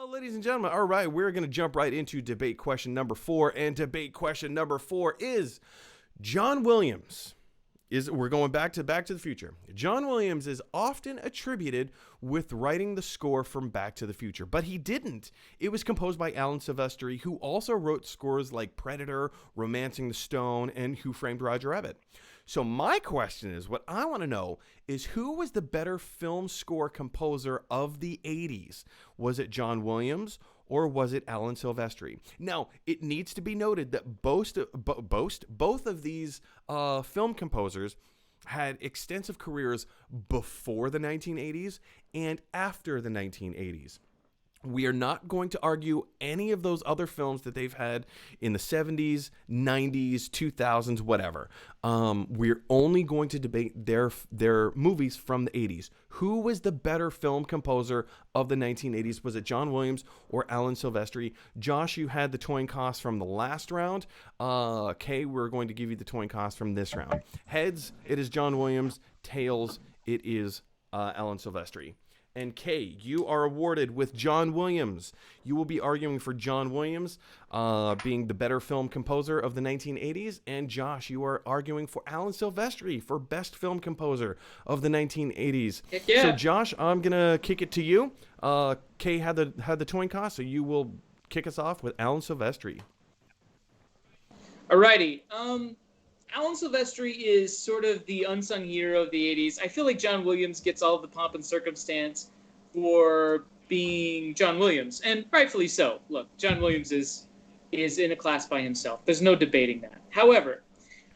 Well, ladies and gentlemen, all right, we're going to jump right into debate question number 4. And debate question number 4 is John Williams. We're going back to the Future. John Williams is often attributed with writing the score from Back to the Future, but he didn't. It was composed by Alan Silvestri, who also wrote scores like Predator, Romancing the Stone, and Who Framed Roger Rabbit. So my question is, what I want to know is, who was the better film score composer of the 80s? Was it John Williams or was it Alan Silvestri? Now, it needs to be noted that both of these film composers had extensive careers before the 1980s and after the 1980s. We are not going to argue any of those other films that they've had in the 70s, 90s, 2000s, whatever. We're only going to debate their movies from the 80s. Who was the better film composer of the 1980s? Was it John Williams or Alan Silvestri? Josh, you had the coin toss from the last round. Kay, we're going to give you the coin toss from this round. Heads, it is John Williams. Tails, it is Alan Silvestri. And Kay, you are awarded with John Williams. You will be arguing for John Williams being the better film composer of the 1980s. And Josh, you are arguing for Alan Silvestri for best film composer of the 1980s. Yeah. So Josh, I'm going to kick it to you. Kay had the coin toss, so you will kick us off with Alan Silvestri. Alrighty. Alan Silvestri is sort of the unsung hero of the 80s. I feel like John Williams gets all the pomp and circumstance for being John Williams, and rightfully so. Look, John Williams is in a class by himself. There's no debating that. However,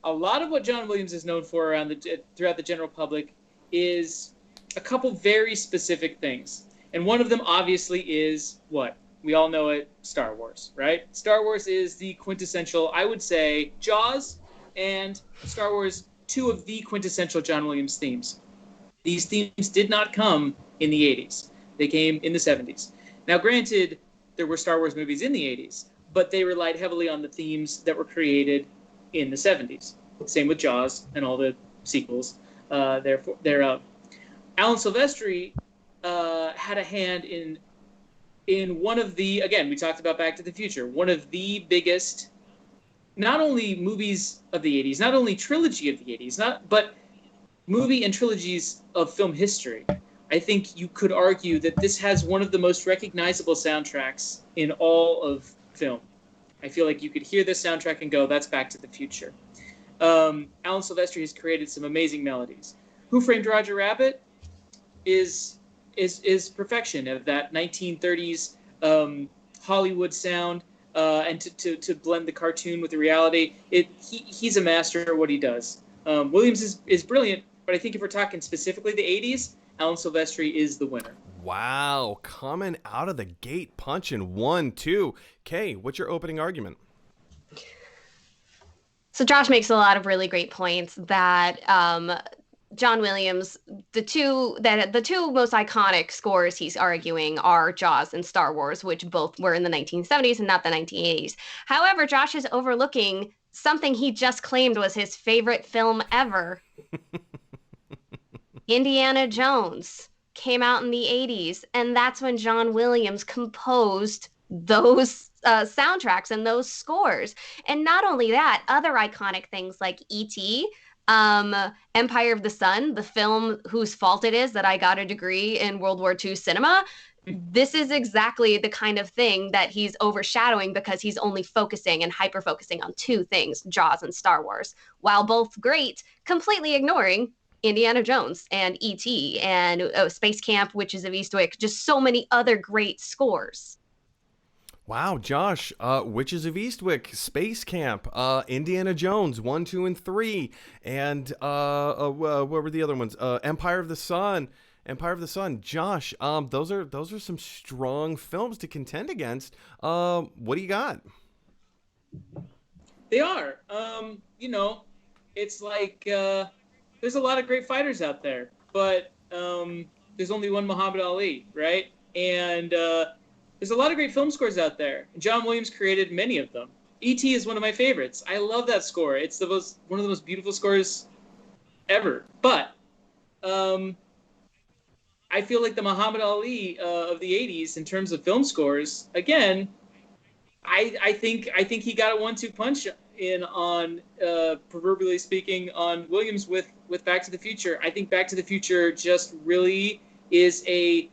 a lot of what John Williams is known for throughout the general public is a couple very specific things. And one of them obviously is what? We all know it, Star Wars, right? Star Wars is the quintessential, I would say, Jaws and Star Wars, two of the quintessential John Williams themes. These themes did not come in the 80s. They came in the 70s. Now, granted, there were Star Wars movies in the 80s, but they relied heavily on the themes that were created in the 70s. Same with Jaws and all the sequels thereof. Alan Silvestri had a hand in one of the, again, we talked about Back to the Future, one of the biggest, not only movies of the 80s, not only trilogy of the 80s, but movie and trilogies of film history. I think you could argue that this has one of the most recognizable soundtracks in all of film. I feel like you could hear this soundtrack and go, that's Back to the Future. Alan Silvestri has created some amazing melodies. Who Framed Roger Rabbit is perfection of that 1930s Hollywood sound. And to blend the cartoon with the reality, he's a master at what he does. Williams is brilliant, but I think if we're talking specifically the 80s, Alan Silvestri is the winner. Wow, coming out of the gate punching 1-2. Kay, what's your opening argument? So Josh makes a lot of really great points that John Williams, the two most iconic scores he's arguing are Jaws and Star Wars, which both were in the 1970s and not the 1980s. However, Josh is overlooking something he just claimed was his favorite film ever. Indiana Jones came out in the 80s, and that's when John Williams composed those soundtracks and those scores. And not only that, other iconic things like E.T., Empire of the Sun, the film whose fault it is that I got a degree in World War II cinema. This is exactly the kind of thing that he's overshadowing because he's only focusing and hyper-focusing on two things, Jaws and Star Wars, while both great, completely ignoring Indiana Jones and E.T. and Space Camp, Witches of Eastwick, just so many other great scores. Wow, Josh, Witches of Eastwick, Space Camp, Indiana Jones, 1, 2, and 3, and what were the other ones? Empire of the Sun. Josh, those are some strong films to contend against. What do you got? They are. It's like there's a lot of great fighters out there, but there's only one Muhammad Ali, right? And there's a lot of great film scores out there. John Williams created many of them. E.T. is one of my favorites. I love that score. It's one of the most beautiful scores ever. But I feel like the Muhammad Ali of the '80s in terms of film scores. Again, I think he got a 1-2 punch in on proverbially speaking on Williams with Back to the Future. I think Back to the Future just really is a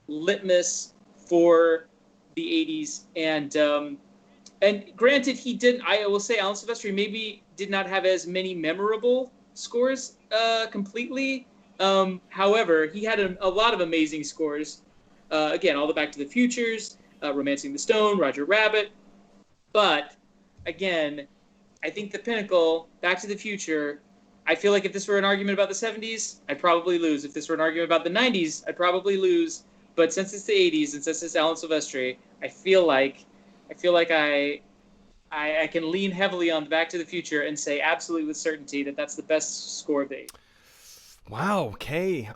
litmus for the '80s, and granted, he didn't. I will say Alan Silvestri maybe did not have as many memorable scores completely. However, he had a lot of amazing scores. Again, all the Back to the Futures, Romancing the Stone, Roger Rabbit. But again, I think the pinnacle, Back to the Future. I feel like if this were an argument about the '70s, I'd probably lose. If this were an argument about the '90s, I'd probably lose. But since it's the '80s and since it's Alan Silvestri, I feel like I can lean heavily on Back to the Future and say absolutely with certainty that that's the best score of the '80s. Wow. Okay.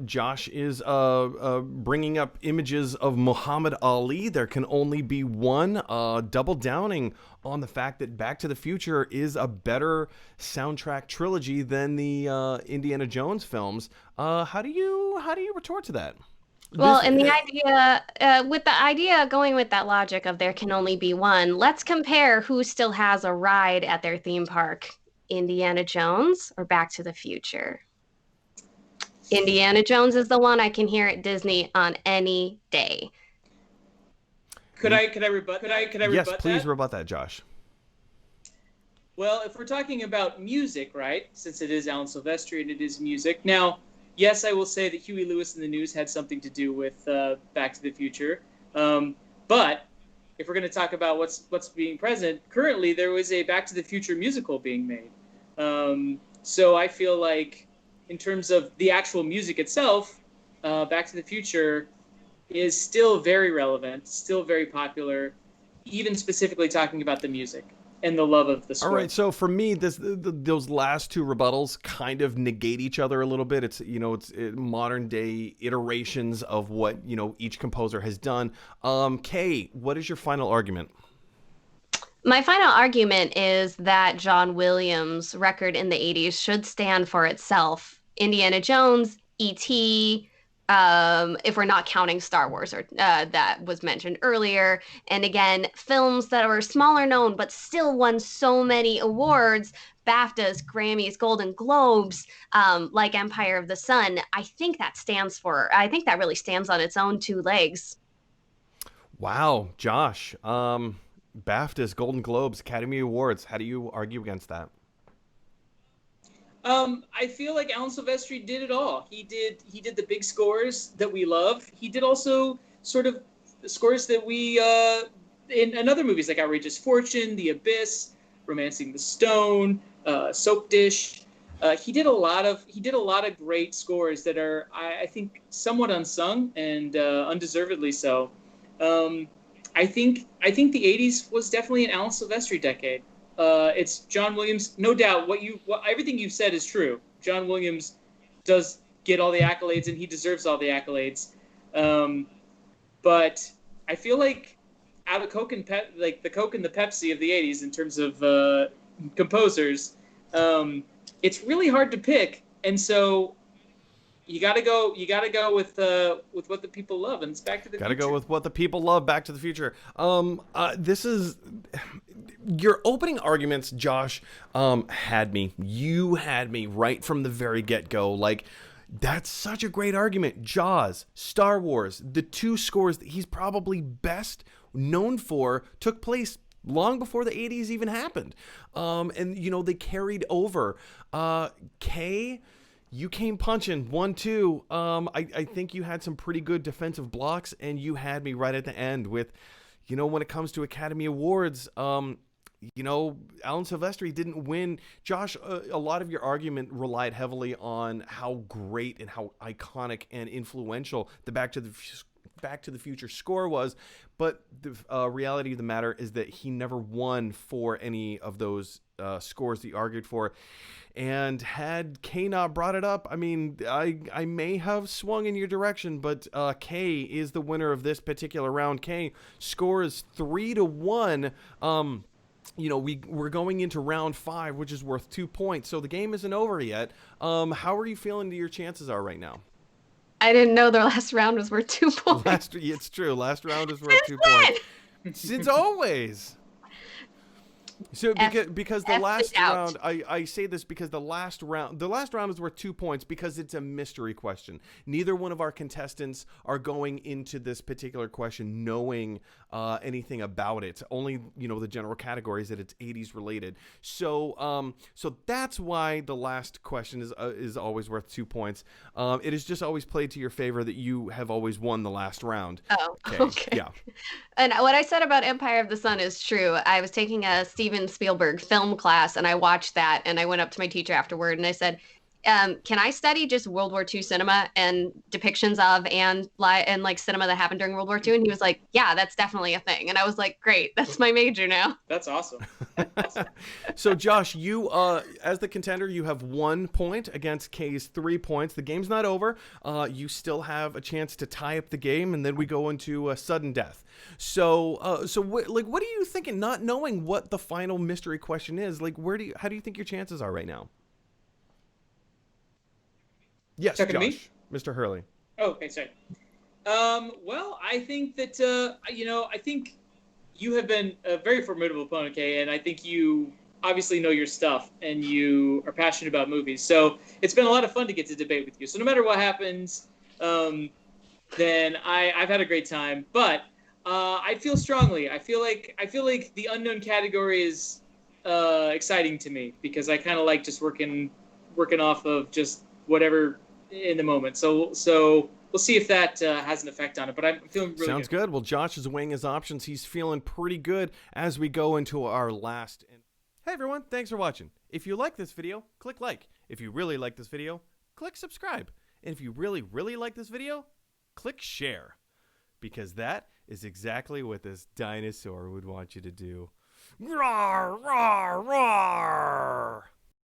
Josh is bringing up images of Muhammad Ali. There can only be one. Double downing on the fact that Back to the Future is a better soundtrack trilogy than the Indiana Jones films. How do you retort to that? Well, and the idea, with the idea going with that logic of there can only be one, let's compare who still has a ride at their theme park. Indiana Jones or Back to the Future? Indiana Jones is the one I can hear at Disney on any day. Could I rebut? Could I rebut Yes, that? please rebut that, Josh. Well, if we're talking about music, right? Since it is Alan Silvestri and it is music. Now, yes, I will say that Huey Lewis and the News had something to do with Back to the Future. But if we're going to talk about what's being present, currently there was a Back to the Future musical being made. So I feel like in terms of the actual music itself, Back to the Future is still very relevant, still very popular, even specifically talking about the music and the love of the score. All right, so for me, those last two rebuttals kind of negate each other a little bit. It's modern day iterations of what each composer has done. Kay, what is your final argument? My final argument is that John Williams' record in the '80s should stand for itself. Indiana Jones, E.T., if we're not counting Star Wars, or that was mentioned earlier. And again, films that were smaller known but still won so many awards, BAFTAs, Grammys, Golden Globes, like Empire of the Sun. I think that really stands on its own two legs. Wow, Josh. BAFTAs, Golden Globes, Academy Awards. How do you argue against that? I feel like Alan Silvestri did it all. He did the big scores that we love. He did also sort of the scores that we in other movies like Outrageous Fortune, The Abyss, Romancing the Stone, Soap Dish. He did a lot of great scores that are I think somewhat unsung and undeservedly so. I think the '80s was definitely an Alan Silvestri decade. It's John Williams, no doubt. Everything you've said is true. John Williams does get all the accolades, and he deserves all the accolades. But I feel like out of Coke and the Coke and the Pepsi of the '80s in terms of composers, it's really hard to pick, and so you gotta go with what the people love, and it's Back to the Future. Gotta go with what the people love. Back to the Future. This is your opening arguments, Josh. Had me. You had me right from the very get-go. Like, that's such a great argument. Jaws, Star Wars, the two scores that he's probably best known for took place long before the '80s even happened. And they carried over. Kay, you came punching 1-2. I think you had some pretty good defensive blocks, and you had me right at the end with, when it comes to Academy Awards, Alan Silvestri didn't win. Josh, a lot of your argument relied heavily on how great and how iconic and influential the Back to the Future score was, but the reality of the matter is that he never won for any of those scores that he argued for. And had Kay not brought it up, I mean, I may have swung in your direction, but Kay is the winner of this particular round. Kay, score is 3-1. We're going into round 5, which is worth 2 points, so the game isn't over yet. How are you feeling your chances are right now? I didn't know the last round was worth 2 points. It's true. Last round is worth 2 points. Since always. So because the last round, I say this because the last round is worth 2 points because it's a mystery question. Neither one of our contestants are going into this particular question knowing anything about it. Only, the general categories that it's 80s related. So that's why the last question is always worth 2 points. It is just always played to your favor that you have always won the last round. Oh, okay. Yeah. And what I said about Empire of the Sun is true. I was taking a Steven Spielberg film class, and I watched that, and I went up to my teacher afterward, and I said, can I study just World War II cinema and depictions of and like cinema that happened during World War II? And he was like, yeah, that's definitely a thing. And I was like, great, that's my major now. That's awesome. So Josh, you as the contender, you have 1 point against Kay's 3 points. The game's not over. You still have a chance to tie up the game, and then we go into sudden death. So what are you thinking? Not knowing what the final mystery question is, like how do you think your chances are right now? Yes, Josh, me? Mr. Hurley. Oh, okay, sorry. Well, I think that I think you have been a very formidable opponent, Kay, and I think you obviously know your stuff and you are passionate about movies. So it's been a lot of fun to get to debate with you. So no matter what happens, then I've had a great time. But I feel strongly. I feel like the unknown category is exciting to me because I kind of like just working off of just whatever in the moment. So we'll see if that has an effect on it. But I'm feeling really Sounds good. Well, Josh is weighing his options. He's feeling pretty good as we go into our last. Hey everyone, thanks for watching. If you like this video, click like. If you really like this video, click subscribe. And if you really, really like this video, click share. Because that is exactly what this dinosaur would want you to do. Roar, roar, roar.